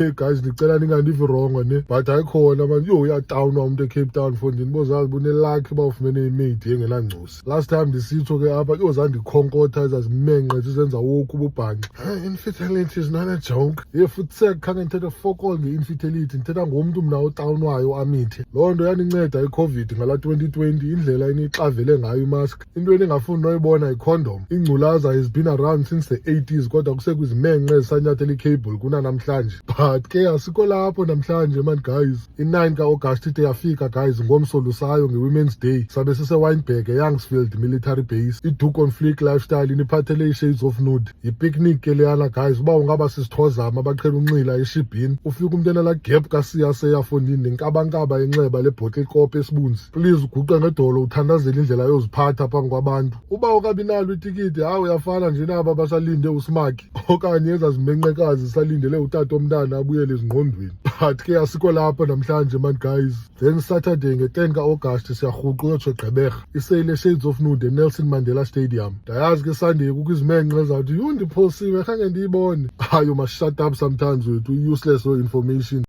hey guys ngicela ningandivi wrong ne but ayikhona manje uyatawunwa umuntu eCape Town mfondini bozazi bunelakhi bawufumene imate engenangcosi. Last time ndisitsho ke apha yozandikhonkotha ezazimenqe zizenza woku ububhanxa. Infertility is not a joke. Futhi sekhange ngithetha fokol nge-infertility ngithetha ngomntu mna otawunwayo amithe. Loo nto yaninceda iCovid ngala 2020 indlela enixavele ngayo imask. Into eningafuni noyibona yicondom. Ingculaza has been around since the 80s kodwa kusekwizimenqe ezisanyathela icable kunanamhlanje. But ke asikho lapho namhlanje man guys. I-9 ka-August ide yafika guys ngomso lusayo nge-Women's Day. Sabe sise-Wynberg eYoungsfield military base. I-Do Conflict lifestyle iniphathele i-shades of nude. Yi-picnic ke leyana guys uba ungaba sisithozama abaqhela uncila eshibhini. Ufika umntu enala gap kasiya seyafondini nenkabankaba yenxeba lebhotile kope esibunzi. Please uguqe ngedolo uthandazele indlela yoziphatha phambi kwabantu. Uba ukabinalo itikiti hawu uyafana nje naba basalinde uSmaki okanye ezazimenqekazi salindele utata omntana abuyele ezingqondweni. But ke asikho lapho namhlanje man guys. Then Saturday nge-10 ka-August siyarhuqa uyotsho Gqeberha iseyile Shades of Nude eNelson Mandela Stadium. Ndayazi ke Sunday kukho izimenqe ezawuthi yho ndiphosiwe khange ndiyibone. You must shut up sometimes wethu, useless information.